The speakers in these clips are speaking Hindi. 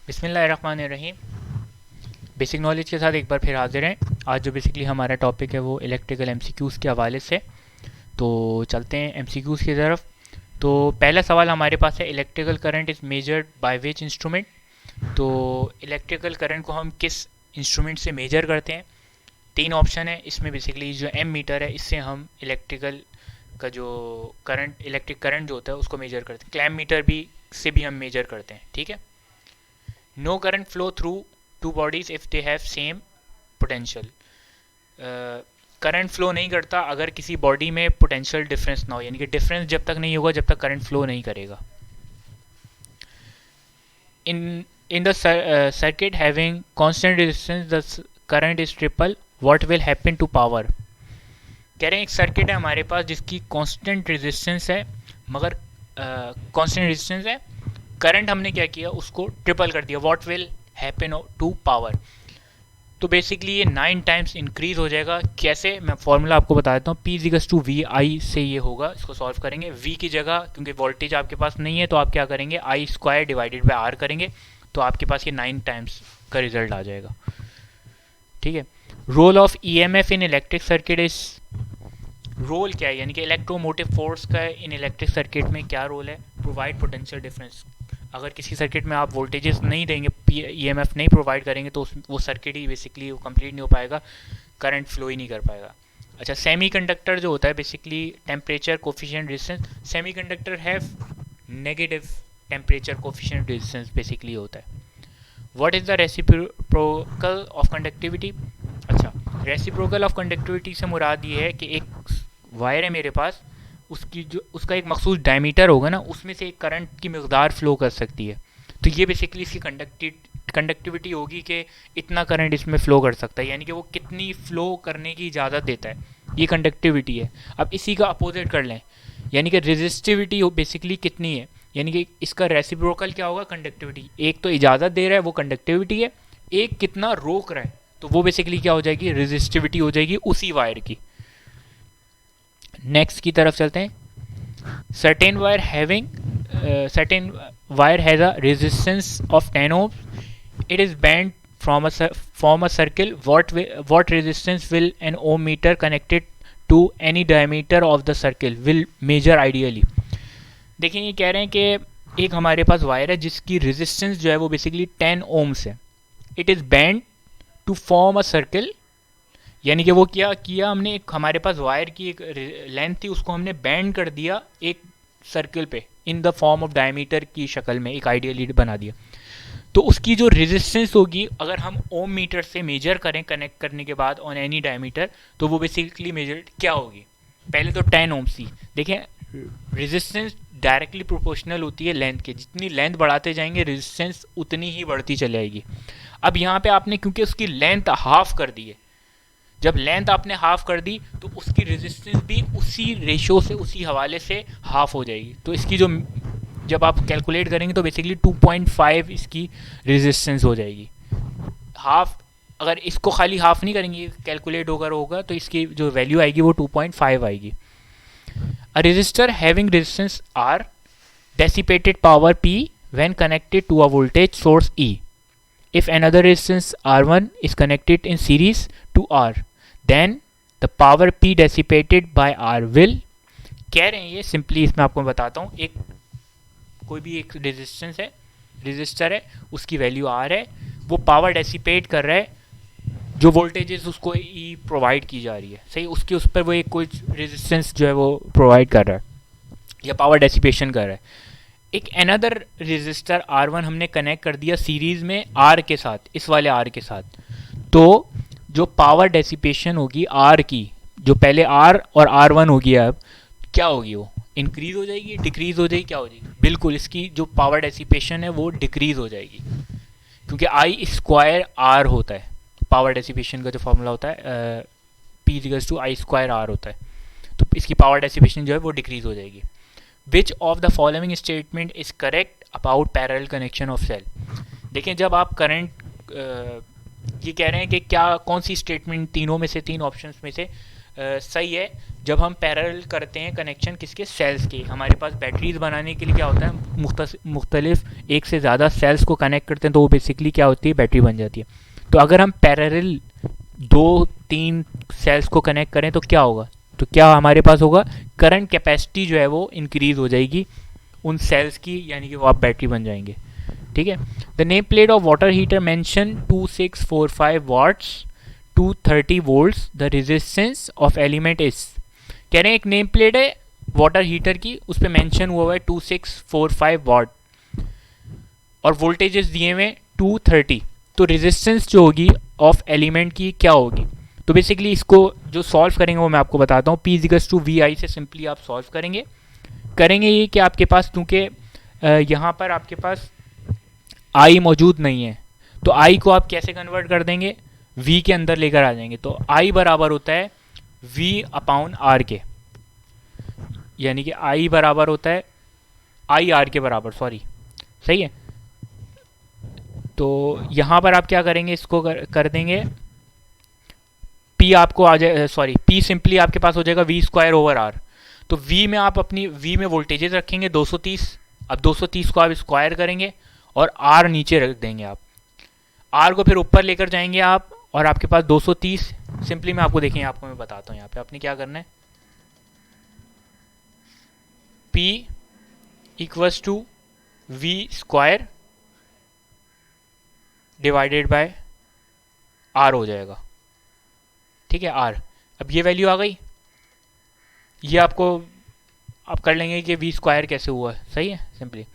बिस्मिल्लाहिर्रहमानिर्रहीम। बेसिक नॉलेज के साथ एक बार फिर हाजिर हैं। आज जो बेसिकली हमारा टॉपिक है वो इलेक्ट्रिकल एमसीक्यूज़ के हवाले से। तो चलते हैं एमसीक्यूज़ की तरफ। तो पहला सवाल हमारे पास है, electrical current is measured by which instrument. तो इलेक्ट्रिकल करंट को हम किस इंस्ट्रूमेंट से मेजर करते हैं। तीन ऑप्शन है इसमें। बेसिकली जो एम मीटर है, इससे हम इलेक्ट्रिकल का जो करंट, इलेक्ट्रिक करंट जो होता है उसको मेजर करते हैं। क्लैम मीटर भी से भी हम मेजर करते हैं, ठीक है। No current flow through two bodies if they have same potential. Current flow नहीं करता अगर किसी बॉडी में पोटेंशियल डिफरेंस ना हो, यानी कि डिफरेंस जब तक नहीं होगा जब तक करंट फ्लो नहीं करेगा। In the circuit having constant resistance the current is triple, what will happen to power. कह रहे हैं एक सर्किट है हमारे पास जिसकी कांस्टेंट रेजिस्टेंस है, मगर कांस्टेंट रेजिस्टेंस है, करंट हमने क्या किया, उसको ट्रिपल कर दिया। What will happen to power. तो बेसिकली ये 9 टाइम्स इंक्रीज हो जाएगा। कैसे, मैं फॉर्मूला आपको बता देता हूँ। P इजिकल्स टू वी आई से ये होगा। इसको सॉल्व करेंगे। V की जगह क्योंकि वोल्टेज आपके पास नहीं है तो आप क्या करेंगे, आई स्क्वायर डिवाइडेड बाई आर करेंगे, तो आपके पास ये 9 टाइम्स का रिजल्ट आ जाएगा, ठीक है। Role of EMF in electric circuit is, role क्या है, यानी कि इलेक्ट्रोमोटिव फोर्स का इन इलेक्ट्रिक सर्किट में क्या रोल है, प्रोवाइड पोटेंशियल डिफरेंस। अगर किसी सर्किट में आप वोल्टेजेस नहीं देंगे, EMF नहीं प्रोवाइड करेंगे, तो वो सर्किट ही बेसिकली वो कंप्लीट नहीं हो पाएगा, करंट फ्लो ही नहीं कर पाएगा। अच्छा, सेमीकंडक्टर जो होता है basically temperature coefficient resistance, semiconductor have negative temperature coefficient resistance basically होता है। What is the reciprocal of conductivity. अच्छा, रेसिप्रोकल ऑफ कंडक्टिविटी से मुराद ये है कि एक वायर है मेरे पास, उसकी जो उसका एक मखसूस डायमीटर होगा ना, उसमें से एक करंट की मकदार फ्लो कर सकती है। तो ये बेसिकली इसकी कंडक्टिविटी होगी कि इतना करंट इसमें फ़्लो कर सकता है, यानी कि वो कितनी फ़्लो करने की इजाज़त देता है, ये कंडक्टिविटी है। अब इसी का अपोजिट कर लें, यानी कि रेजिस्टिविटी बेसिकली कितनी है, यानी कि इसका रेसिप्रोकल क्या होगा, कंडक्टिविटी। एक तो इजाज़त दे रहा है वो कंडक्टिविटी है, एक कितना रोक रहा है, तो वो बेसिकली क्या हो जाएगी, रेजिस्टिविटी हो जाएगी उसी वायर की। नेक्स्ट की तरफ चलते हैं। Certain wire having, certain wire has a resistance of 10 ohm, it is bent from a circle. What resistance will an ohm meter connected to any diameter of the circle will measure ideally। देखिए ये कह रहे हैं कि एक हमारे पास वायर है जिसकी रेजिस्टेंस जो है वो बेसिकली 10 ओम्स है। It is bend to form a circle, यानी कि वो क्या किया हमने, एक हमारे पास वायर की एक लेंथ थी, उसको हमने बैंड कर दिया एक सर्कल पे in the form of diameter की शक्ल में, एक आइडियली बना दिया। तो उसकी जो रेजिस्टेंस होगी अगर हम ओम मीटर से मेजर करें कनेक्ट करने के बाद ऑन एनी डायमीटर, तो वो बेसिकली मेजर क्या होगी, पहले तो 10 ओम थी। देखें, रेजिस्टेंस डायरेक्टली प्रोपोर्शनल होती है लेंथ के, जितनी लेंथ बढ़ाते जाएंगे रेजिस्टेंस उतनी ही बढ़ती चली जाएगी। अब यहाँ पे आपने क्योंकि उसकी लेंथ हाफ कर दी है, जब लेंथ आपने हाफ कर दी तो उसकी रेजिस्टेंस भी उसी रेशो से, उसी हवाले से हाफ हो जाएगी। तो इसकी जो, जब आप कैलकुलेट करेंगे तो बेसिकली 2.5 इसकी रेजिस्टेंस हो जाएगी। हाफ, अगर इसको खाली हाफ नहीं करेंगे, कैलकुलेट होगा तो इसकी जो वैल्यू आएगी वो 2.5 आएगी। A resistor having resistance R, dissipated power P when connected to a voltage source E. If another resistance R1 is connected in series to R, then the power P dissipated by R will, कह रहे हैं ये सिंपली, इसमें आपको बताता हूँ। एक कोई भी एक रेजिस्टेंस है, रेजिस्टर है, उसकी वैल्यू R है, वो पावर डेसिपेट कर रहा है, जो वोल्टेजेस उसको ई प्रोवाइड की जा रही है, सही, उसके उस पर वो एक कोई रेजिस्टेंस जो है वो प्रोवाइड कर रहा है या पावर डेसिपेशन कर रहा है। एक अनदर रेजिस्टर R1 हमने कनेक्ट कर दिया सीरीज में R के साथ, इस वाले R के साथ, तो जो पावर डेसिपेशन होगी R की, जो पहले R और R1 होगी, अब क्या होगी, वो इंक्रीज हो जाएगी, डिक्रीज हो जाएगी, क्या हो जाएगी, बिल्कुल इसकी जो पावर डेसिपेशन है वो डिक्रीज हो जाएगी, क्योंकि आई स्क्वायर आर होता है, पावर डेसिपेशन का जो फॉर्मूला होता है P equals to I square R होता है, तो इसकी पावर डेसिपेशन जो है वो डिक्रीज हो जाएगी। Which of the following statement is correct about parallel connection of cell. देखें, जब आप करंट ये कह रहे हैं कि क्या, कौन सी स्टेटमेंट तीनों में से, तीन ऑप्शंस में से सही है जब हम पैरेलल करते हैं कनेक्शन किसके, सेल्स के। हमारे पास बैटरीज बनाने के लिए क्या होता है, मुख्तलिफ एक से ज़्यादा सेल्स को कनेक्ट करते हैं तो वो बेसिकली क्या होती है, बैटरी बन जाती है। तो अगर हम पैरेलल 2-3 सेल्स को कनेक्ट करें तो क्या होगा, तो क्या हमारे पास होगा, करंट कैपेसिटी जो है वो इंक्रीज हो जाएगी उन सेल्स की, यानी कि वो आप बैटरी बन जाएंगे। ठीक है। The name plate of water heater mention 2645 watts 230 volts, the resistance of element is. कह रहे हैं एक नेम प्लेट है वाटर हीटर की, उस पर मैंशन हुआ है 2645 वाट और वोल्टेजेस दिए हुए 230। तो रेजिस्टेंस जो होगी ऑफ एलिमेंट की क्या होगी, तो बेसिकली इसको जो सॉल्व करेंगे वो मैं आपको बताता हूँ। P = VI से सिंपली आप सॉल्व करेंगे ये कि आपके पास क्योंकि यहाँ पर आपके पास I मौजूद नहीं है तो I को आप कैसे कन्वर्ट कर देंगे, V के अंदर लेकर आ जाएंगे। तो I बराबर होता है V/R के, यानी कि I बराबर होता है IR के बराबर, सॉरी, सही है। तो यहाँ पर आप क्या करेंगे, इसको कर देंगे P आपको आ जाए, सॉरी P सिंपली आपके पास हो जाएगा V²/R। तो V में आप अपनी V में वोल्टेजेस रखेंगे 230। अब 230 को आप स्क्वायर करेंगे और R नीचे रख देंगे आप, R को फिर ऊपर लेकर जाएंगे आप, और आपके पास 230 सिंपली मैं आपको देखेंगे, आपको मैं बताता हूँ यहाँ पे आपने क्या करना है। P = V² divided by R हो जाएगा। ठीक है, R। अब ये वैल्यू आ गई, ये आपको आप कर लेंगे कि V² कैसे हुआ है, सही है सिंपली।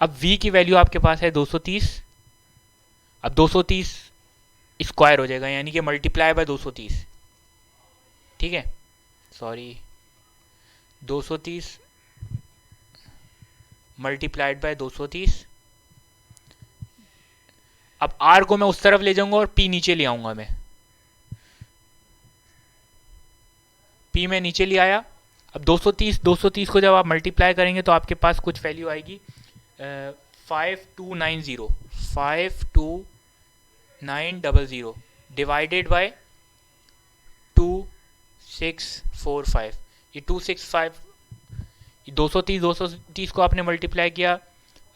अब V की वैल्यू आपके पास है 230। अब 230 स्क्वायर हो जाएगा, यानी कि मल्टीप्लाई बाय 230। ठीक है, सॉरी 230 मल्टीप्लाइड बाय 230। अब R को मैं उस तरफ ले जाऊंगा और P नीचे ले आऊंगा मैं, P में नीचे ले आया। अब 230 को जब आप मल्टीप्लाई करेंगे तो आपके पास कुछ वैल्यू आएगी 5290 डिवाइडेड बाय 2645। ये 230 को आपने मल्टीप्लाई किया,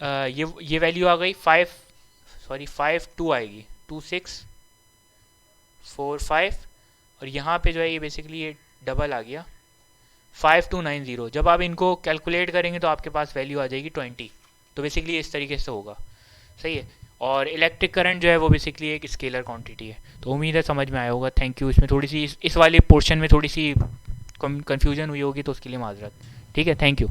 ये वैल्यू आ गई 52 आएगी 2645, और यहाँ पे जो है ये बेसिकली ये डबल आ गया 5290। जब आप इनको कैलकुलेट करेंगे तो आपके पास वैल्यू आ जाएगी 20। तो बेसिकली इस तरीके से होगा, सही है। और इलेक्ट्रिक करंट जो है वो बेसिकली एक स्केलर क्वांटिटी है। तो उम्मीद है समझ में आया होगा, थैंक यू। इसमें थोड़ी सी इस वाले पोर्शन में थोड़ी सी कंफ्यूजन हुई होगी तो उसके लिए माजरत। ठीक है, थैंक यू।